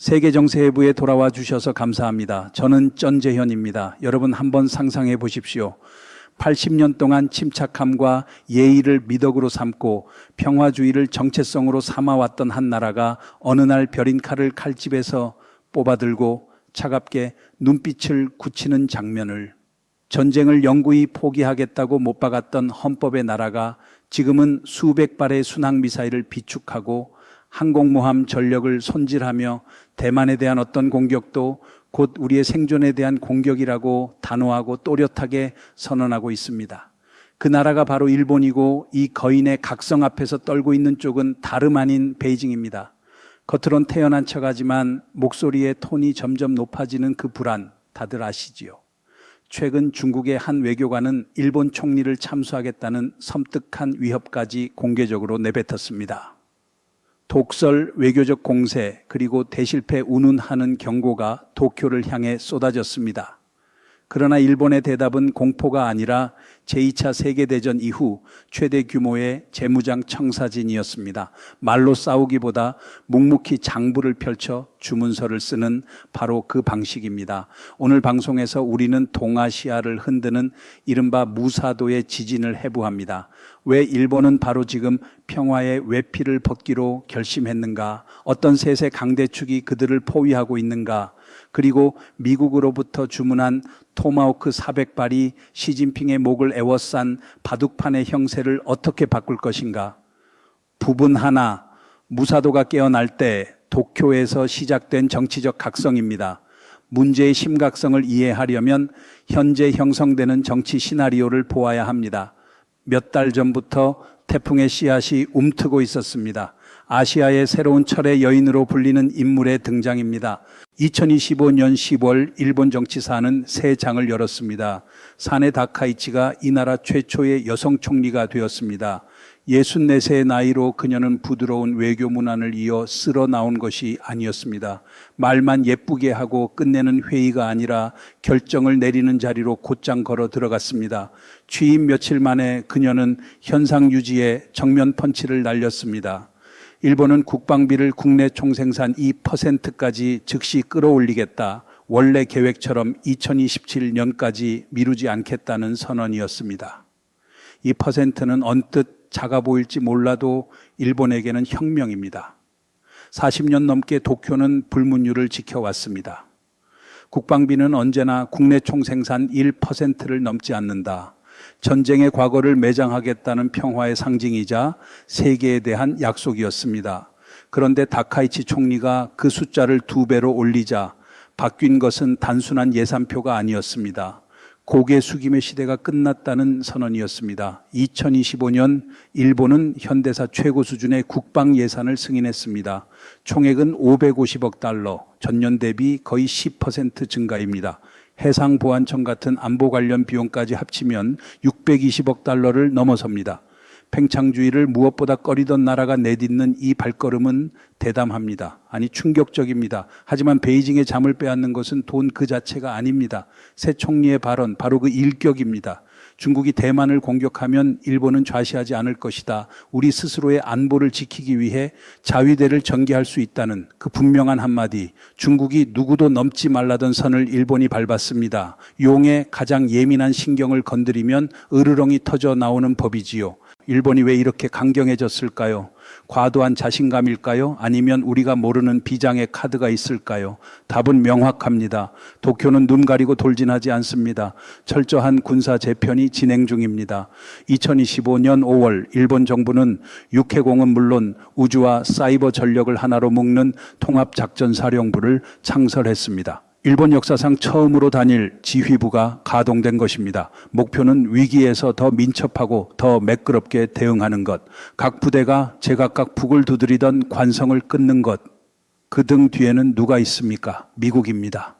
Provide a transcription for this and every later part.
세계정세회부에 돌아와 주셔서 감사합니다. 저는 전재현입니다. 여러분 한번 상상해 보십시오. 80년 동안 침착함과 예의를 미덕으로 삼고 평화주의를 정체성으로 삼아왔던 한 나라가 어느 날 벼린 칼을 칼집에서 뽑아들고 차갑게 눈빛을 굳히는 장면을, 전쟁을 영구히 포기하겠다고 못 박았던 헌법의 나라가 지금은 수백 발의 순항미사일을 비축하고 항공모함 전력을 손질하며 대만에 대한 어떤 공격도 곧 우리의 생존에 대한 공격이라고 단호하고 또렷하게 선언하고 있습니다. 그 나라가 바로 일본이고 이 거인의 각성 앞에서 떨고 있는 쪽은 다름 아닌 베이징입니다. 겉으론 태연한 척하지만 목소리의 톤이 점점 높아지는 그 불안 다들 아시지요? 최근 중국의 한 외교관은 일본 총리를 참수하겠다는 섬뜩한 위협까지 공개적으로 내뱉었습니다. 독설, 외교적 공세, 그리고 대실패 운운하는 경고가 도쿄를 향해 쏟아졌습니다. 그러나 일본의 대답은 공포가 아니라 제2차 세계대전 이후 최대 규모의 재무장 청사진이었습니다. 말로 싸우기보다 묵묵히 장부를 펼쳐 주문서를 쓰는 바로 그 방식입니다. 오늘 방송에서 우리는 동아시아를 흔드는 이른바 무사도의 지진을 해부합니다. 왜 일본은 바로 지금 평화의 외피를 벗기로 결심했는가? 어떤 셋의 강대축이 그들을 포위하고 있는가? 그리고 미국으로부터 주문한 토마호크 400발이 시진핑의 목을 에워싼 바둑판의 형세를 어떻게 바꿀 것인가? 부분 하나, 무사도가 깨어날 때 도쿄에서 시작된 정치적 각성입니다. 문제의 심각성을 이해하려면 현재 형성되는 정치 시나리오를 보아야 합니다. 몇 달 전부터 태풍의 씨앗이 움트고 있었습니다. 아시아의 새로운 철의 여인으로 불리는 인물의 등장입니다. 2025년 10월 일본 정치사는 새 장을 열었습니다. 사네 다카이치가 이 나라 최초의 여성 총리가 되었습니다. 64세의 나이로 그녀는 부드러운 외교 문안을 이어 쓸어 나온 것이 아니었습니다. 말만 예쁘게 하고 끝내는 회의가 아니라 결정을 내리는 자리로 곧장 걸어 들어갔습니다. 취임 며칠 만에 그녀는 현상 유지에 정면 펀치를 날렸습니다. 일본은 국방비를 국내 총생산 2%까지 즉시 끌어올리겠다. 원래 계획처럼 2027년까지 미루지 않겠다는 선언이었습니다. 2%는 언뜻 작아 보일지 몰라도 일본에게는 혁명입니다. 40년 넘게 도쿄는 불문율을 지켜왔습니다. 국방비는 언제나 국내 총생산 1%를 넘지 않는다. 전쟁의 과거를 매장하겠다는 평화의 상징이자 세계에 대한 약속이었습니다. 그런데 다카이치 총리가 그 숫자를 2배로 올리자 바뀐 것은 단순한 예산표가 아니었습니다. 고개 숙임의 시대가 끝났다는 선언이었습니다. 2025년 일본은 현대사 최고 수준의 국방 예산을 승인했습니다. 총액은 550억 달러, 전년 대비 거의 10% 증가입니다. 해상보안청 같은 안보 관련 비용까지 합치면 620억 달러를 넘어섭니다. 팽창주의를 무엇보다 꺼리던 나라가 내딛는 이 발걸음은 대담합니다. 아니 충격적입니다. 하지만 베이징의 잠을 빼앗는 것은 돈 그 자체가 아닙니다. 새 총리의 발언, 바로 그 일격입니다. 중국이 대만을 공격하면 일본은 좌시하지 않을 것이다. 우리 스스로의 안보를 지키기 위해 자위대를 전개할 수 있다는 그 분명한 한마디. 중국이 누구도 넘지 말라던 선을 일본이 밟았습니다. 용의 가장 예민한 신경을 건드리면 으르렁이 터져 나오는 법이지요. 일본이 왜 이렇게 강경해졌을까요? 과도한 자신감일까요? 아니면 우리가 모르는 비장의 카드가 있을까요? 답은 명확합니다. 도쿄는 눈 가리고 돌진하지 않습니다. 철저한 군사 재편이 진행 중입니다. 2025년 5월 일본 정부는 육해공은 물론 우주와 사이버 전력을 하나로 묶는 통합작전사령부를 창설했습니다. 일본 역사상 처음으로 단일 지휘부가 가동된 것입니다. 목표는 위기에서 더 민첩하고 더 매끄럽게 대응하는 것, 각 부대가 제각각 북을 두드리던 관성을 끊는 것, 그 등 뒤에는 누가 있습니까? 미국입니다.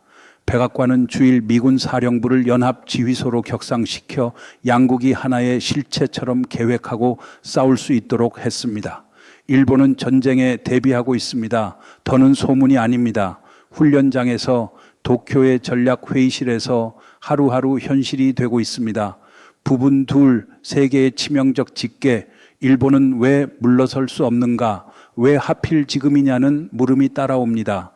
백악관은 주일 미군 사령부를 연합지휘소로 격상시켜 양국이 하나의 실체처럼 계획하고 싸울 수 있도록 했습니다. 일본은 전쟁에 대비하고 있습니다. 더는 소문이 아닙니다. 훈련장에서 도쿄의 전략회의실에서 하루하루 현실이 되고 있습니다. 부분 둘, 세계의 치명적 직계, 일본은 왜 물러설 수 없는가, 왜 하필 지금이냐는 물음이 따라옵니다.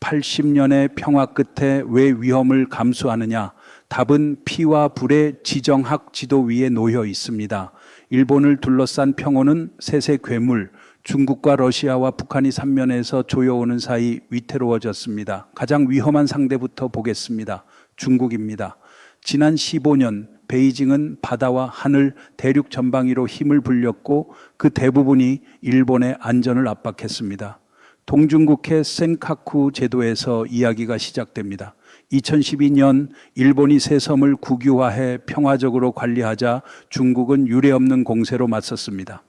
80년의 평화 끝에 왜 위험을 감수하느냐? 답은 피와 불의 지정학 지도 위에 놓여 있습니다. 일본을 둘러싼 평온은 셋의 괴물, 중국과 러시아와 북한이 삼면에서 조여오는 사이 위태로워졌습니다. 가장 위험한 상대부터 보겠습니다. 중국입니다. 지난 15년 베이징은 바다와 하늘, 대륙 전방위로 힘을 불렸고 그 대부분이 일본의 안전을 압박했습니다. 동중국해 센카쿠 제도에서 이야기가 시작됩니다. 2012년 일본이 새 섬을 국유화해 평화적으로 관리하자 중국은 유례없는 공세로 맞섰습니다.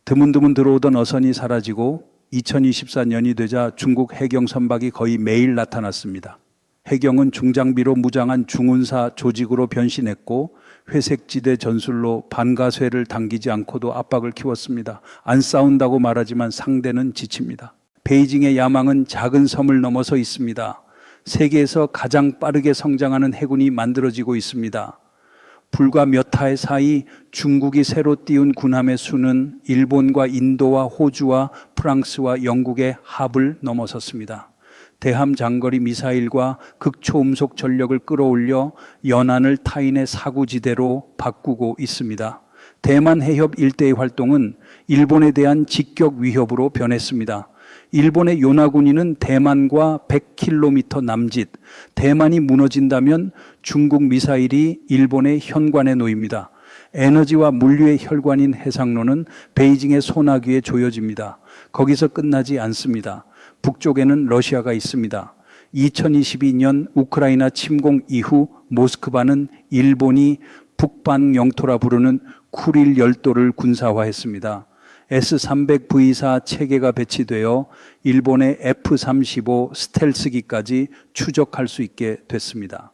드문드문 들어오던 어선이 사라지고 2024년이 되자 중국 해경 선박이 거의 매일 나타났습니다. 해경은 중장비로 무장한 중훈사 조직으로 변신했고 회색지대 전술로 반가쇠를 당기지 않고도 압박을 키웠습니다. 안 싸운다고 말하지만 상대는 지칩니다. 베이징의 야망은 작은 섬을 넘어서 있습니다. 세계에서 가장 빠르게 성장하는 해군이 만들어지고 있습니다. 불과 몇 해 사이 중국이 새로 띄운 군함의 수는 일본과 인도와 호주와 프랑스와 영국의 합을 넘어섰습니다. 대함 장거리 미사일과 극초음속 전력을 끌어올려 연안을 타인의 사구지대로 바꾸고 있습니다. 대만 해협 일대의 활동은 일본에 대한 직격 위협으로 변했습니다. 일본의 요나군이는 대만과 100km 남짓, 대만이 무너진다면 중국 미사일이 일본의 현관에 놓입니다. 에너지와 물류의 혈관인 해상로는 베이징의 소나기에 조여집니다. 거기서 끝나지 않습니다. 북쪽에는 러시아가 있습니다. 2022년 우크라이나 침공 이후 모스크바는 일본이 북방 영토라 부르는 쿠릴 열도를 군사화했습니다. S-300V4 체계가 배치되어 일본의 F-35 스텔스기까지 추적할 수 있게 됐습니다.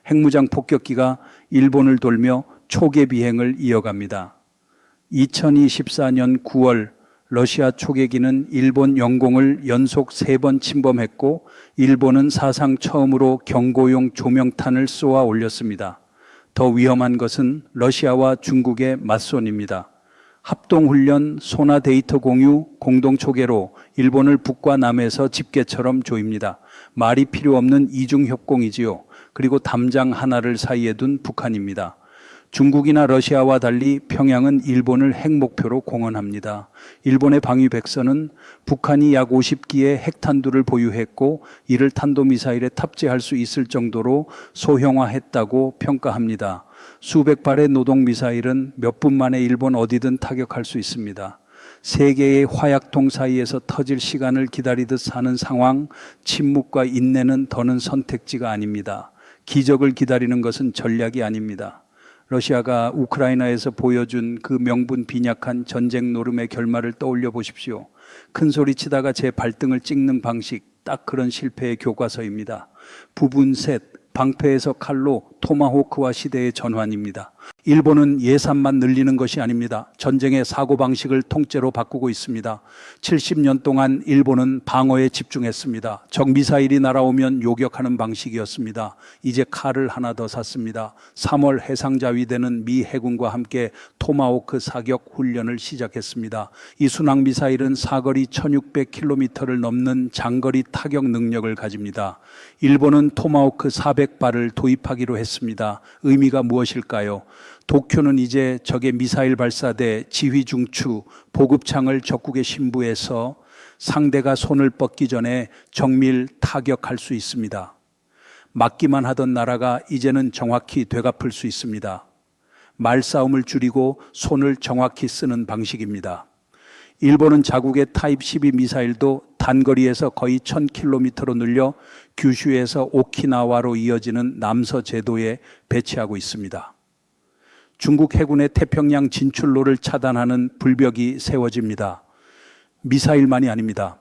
핵무장 폭격기가 일본을 돌며 초계 비행을 이어갑니다. 2024년 9월 러시아 초계기는 일본 영공을 연속 3번 침범했고 일본은 사상 처음으로 경고용 조명탄을 쏘아 올렸습니다. 더 위험한 것은 러시아와 중국의 맞선입니다. 합동훈련, 소나 데이터 공유, 공동초계로 일본을 북과 남에서 집게처럼 조입니다. 말이 필요 없는 이중협공이지요. 그리고 담장 하나를 사이에 둔 북한입니다. 중국이나 러시아와 달리 평양은 일본을 핵목표로 공언합니다. 일본의 방위백서는 북한이 약 50기의 핵탄두를 보유했고 이를 탄도미사일에 탑재할 수 있을 정도로 소형화했다고 평가합니다. 수백 발의 노동미사일은 몇 분 만에 일본 어디든 타격할 수 있습니다. 세 개의 화약통 사이에서 터질 시간을 기다리듯 사는 상황, 침묵과 인내는 더는 선택지가 아닙니다. 기적을 기다리는 것은 전략이 아닙니다. 러시아가 우크라이나에서 보여준 그 명분 빈약한 전쟁 노름의 결말을 떠올려 보십시오. 큰 소리 치다가 제 발등을 찍는 방식, 딱 그런 실패의 교과서입니다. 부분 셋, 방패에서 칼로 토마호크와 시대의 전환입니다. 일본은 예산만 늘리는 것이 아닙니다. 전쟁의 사고방식을 통째로 바꾸고 있습니다. 70년 동안 일본은 방어에 집중했습니다. 적 미사일이 날아오면 요격하는 방식이었습니다. 이제 칼을 하나 더 샀습니다. 3월 해상자위대는 미 해군과 함께 토마호크 사격 훈련을 시작했습니다. 이 순항 미사일은 사거리 1600km를 넘는 장거리 타격 능력을 가집니다. 일본은 토마호크 400발을 도입하기로 했습니다. 의미가 무엇일까요? 도쿄는 이제 적의 미사일 발사대, 지휘 중추, 보급창을 적국에 신부해서 상대가 손을 뻗기 전에 정밀 타격할 수 있습니다. 막기만 하던 나라가 이제는 정확히 되갚을 수 있습니다. 말싸움을 줄이고 손을 정확히 쓰는 방식입니다. 일본은 자국의 타입 12 미사일도 단거리에서 거의 1000km로 늘려 규슈에서 오키나와로 이어지는 남서 제도에 배치하고 있습니다. 중국 해군의 태평양 진출로를 차단하는 불벽이 세워집니다. 미사일만이 아닙니다.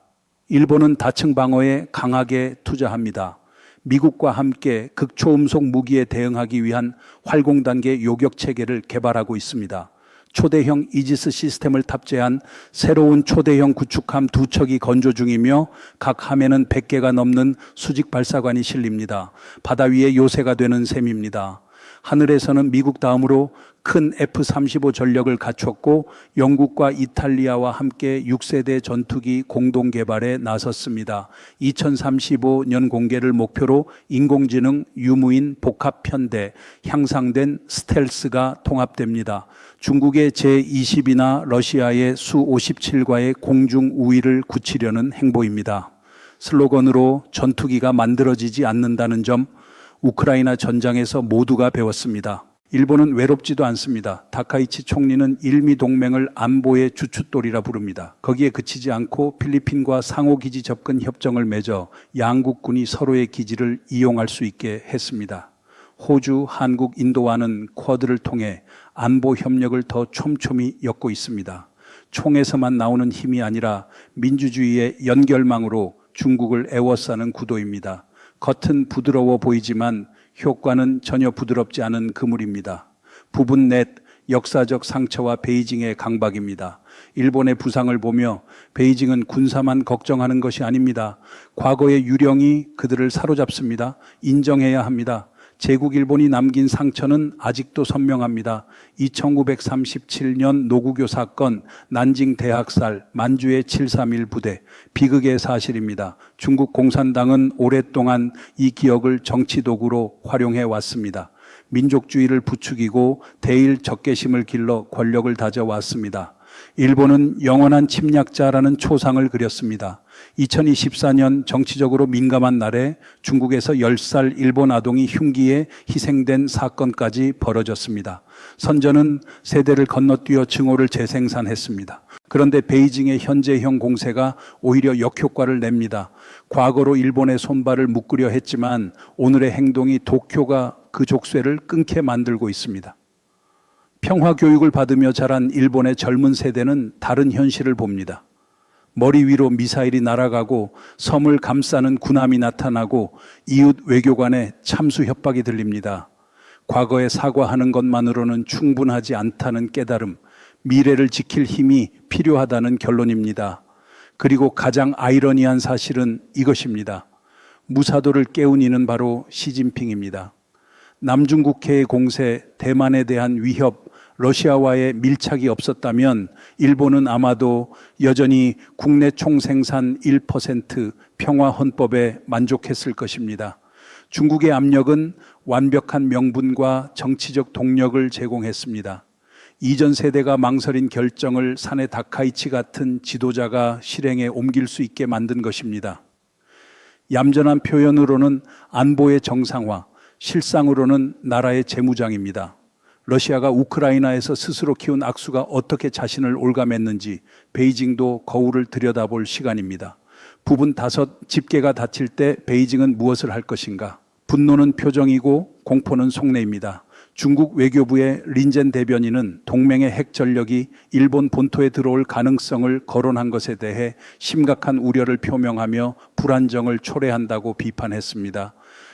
일본은 다층 방어에 강하게 투자합니다. 미국과 함께 극초음속 무기에 대응하기 위한 활공단계 요격 체계를 개발하고 있습니다. 초대형 이지스 시스템을 탑재한 새로운 초대형 구축함 2척이 건조 중이며 각 함에는 100개가 넘는 수직 발사관이 실립니다. 바다 위에 요새가 되는 셈입니다. 하늘에서는 미국 다음으로 큰 F-35 전력을 갖췄고 영국과 이탈리아와 함께 6세대 전투기 공동 개발에 나섰습니다. 2035년 공개를 목표로 인공지능, 유무인, 복합편대, 향상된 스텔스가 통합됩니다. 중국의 제20이나 러시아의 수-57과의 공중 우위를 굳히려는 행보입니다. 슬로건으로 전투기가 만들어지지 않는다는 점 우크라이나 전장에서 모두가 배웠습니다. 일본은 외롭지도 않습니다. 다카이치 총리는 일미 동맹을 안보의 주춧돌이라 부릅니다. 거기에 그치지 않고 필리핀과 상호기지 접근 협정을 맺어 양국군이 서로의 기지를 이용할 수 있게 했습니다. 호주, 한국, 인도와는 쿼드를 통해 안보 협력을 더 촘촘히 엮고 있습니다. 총에서만 나오는 힘이 아니라 민주주의의 연결망으로 중국을 애워싸는 구도입니다. 겉은 부드러워 보이지만 효과는 전혀 부드럽지 않은 그물입니다. 부분 넷 역사적 상처와 베이징의 강박입니다. 일본의 부상을 보며 베이징은 군사만 걱정하는 것이 아닙니다. 과거의 유령이 그들을 사로잡습니다. 인정해야 합니다. 제국 일본이 남긴 상처는 아직도 선명합니다. 1937년 노구교 사건, 난징 대학살, 만주의 731 부대, 비극의 사실입니다. 중국 공산당은 오랫동안 이 기억을 정치 도구로 활용해 왔습니다. 민족주의를 부추기고 대일 적개심을 길러 권력을 다져왔습니다. 일본은 영원한 침략자라는 초상을 그렸습니다. 2024년 정치적으로 민감한 날에 중국에서 10살 일본 아동이 흉기에 희생된 사건까지 벌어졌습니다. 선전은 세대를 건너뛰어 증오를 재생산했습니다. 그런데 베이징의 현재형 공세가 오히려 역효과를 냅니다. 과거로 일본의 손발을 묶으려 했지만 오늘의 행동이 도쿄가 그 족쇄를 끊게 만들고 있습니다. 평화 교육을 받으며 자란 일본의 젊은 세대는 다른 현실을 봅니다. 머리 위로 미사일이 날아가고 섬을 감싸는 군함이 나타나고 이웃 외교관의 참수 협박이 들립니다. 과거에 사과하는 것만으로는 충분하지 않다는 깨달음, 미래를 지킬 힘이 필요하다는 결론입니다. 그리고 가장 아이러니한 사실은 이것입니다. 무사도를 깨운 이는 바로 시진핑입니다. 남중국해의 공세, 대만에 대한 위협, 러시아와의 밀착이 없었다면 일본은 아마도 여전히 국내 총생산 1% 평화 헌법에 만족했을 것입니다. 중국의 압력은 완벽한 명분과 정치적 동력을 제공했습니다. 이전 세대가 망설인 결정을 사내 다카이치 같은 지도자가 실행에 옮길 수 있게 만든 것입니다. 얌전한 표현으로는 안보의 정상화, 실상으로는 나라의 재무장입니다. 러시아가 우크라이나에서 스스로 키운 악수가 어떻게 자신을 올가맸는지 베이징도 거울을 들여다볼 시간입니다. 부분 5 집게가 다칠 때 베이징은 무엇을 할 것인가? 분노는 표정이고 공포는 속내입니다. 중국 외교부의 린젠 대변인은 동맹의 핵 전력이 일본 본토에 들어올 가능성을 거론한 것에 대해 심각한 우려를 표명하며 불안정을 초래한다고 비판했습니다.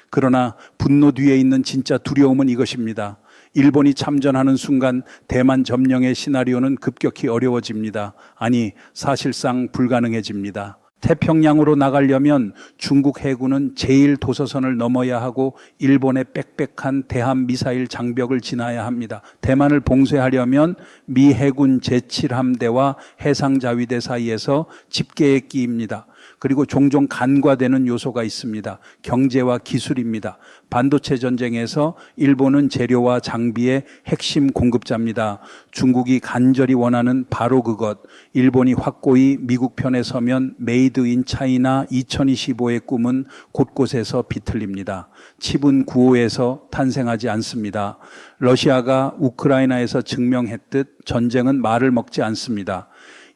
그러나 분노 뒤에 있는 진짜 두려움은 이것입니다. 일본이 참전하는 순간 대만 점령의 시나리오는 급격히 어려워집니다. 아니, 사실상 불가능해집니다. 태평양으로 나가려면 중국 해군은 제1도서선을 넘어야 하고 일본의 빽빽한 대함 미사일 장벽을 지나야 합니다. 대만을 봉쇄하려면 미 해군 제7함대와 해상자위대 사이에서 집게에 끼입니다. 그리고 종종 간과되는 요소가 있습니다. 경제와 기술입니다. 반도체 전쟁에서 일본은 재료와 장비의 핵심 공급자입니다. 중국이 간절히 원하는 바로 그것, 일본이 확고히 미국 편에 서면 메이드 인 차이나 2025의 꿈은 곳곳에서 비틀립니다. 칩은 구호에서 탄생하지 않습니다. 러시아가 우크라이나에서 증명했듯 전쟁은 말을 먹지 않습니다.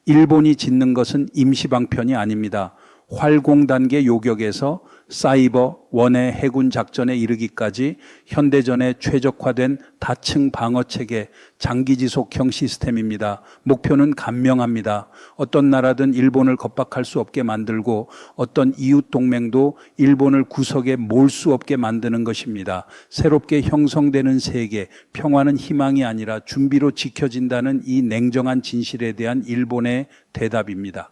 일본이 짓는 것은 임시방편이 아닙니다. 활공 단계 요격에서 사이버, 원해 해군 작전에 이르기까지 현대전에 최적화된 다층 방어 체계, 장기 지속형 시스템입니다. 목표는 간명합니다. 어떤 나라든 일본을 겁박할 수 없게 만들고 어떤 이웃 동맹도 일본을 구석에 몰 수 없게 만드는 것입니다. 새롭게 형성되는 세계, 평화는 희망이 아니라 준비로 지켜진다는 이 냉정한 진실에 대한 일본의 대답입니다.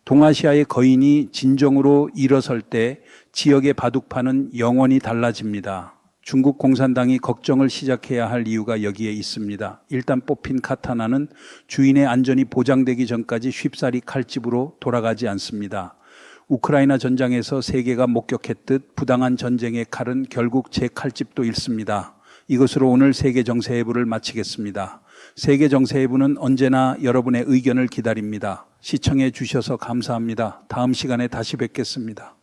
동아시아의 거인이 진정으로 일어설 때 지역의 바둑판은 영원히 달라집니다. 중국 공산당이 걱정을 시작해야 할 이유가 여기에 있습니다. 일단 뽑힌 카타나는 주인의 안전이 보장되기 전까지 쉽사리 칼집으로 돌아가지 않습니다. 우크라이나 전장에서 세계가 목격했듯 부당한 전쟁의 칼은 결국 제 칼집도 잃습니다. 이것으로 오늘 세계정세예부를 마치겠습니다. 세계정세예부는 언제나 여러분의 의견을 기다립니다. 시청해 주셔서 감사합니다. 다음 시간에 다시 뵙겠습니다.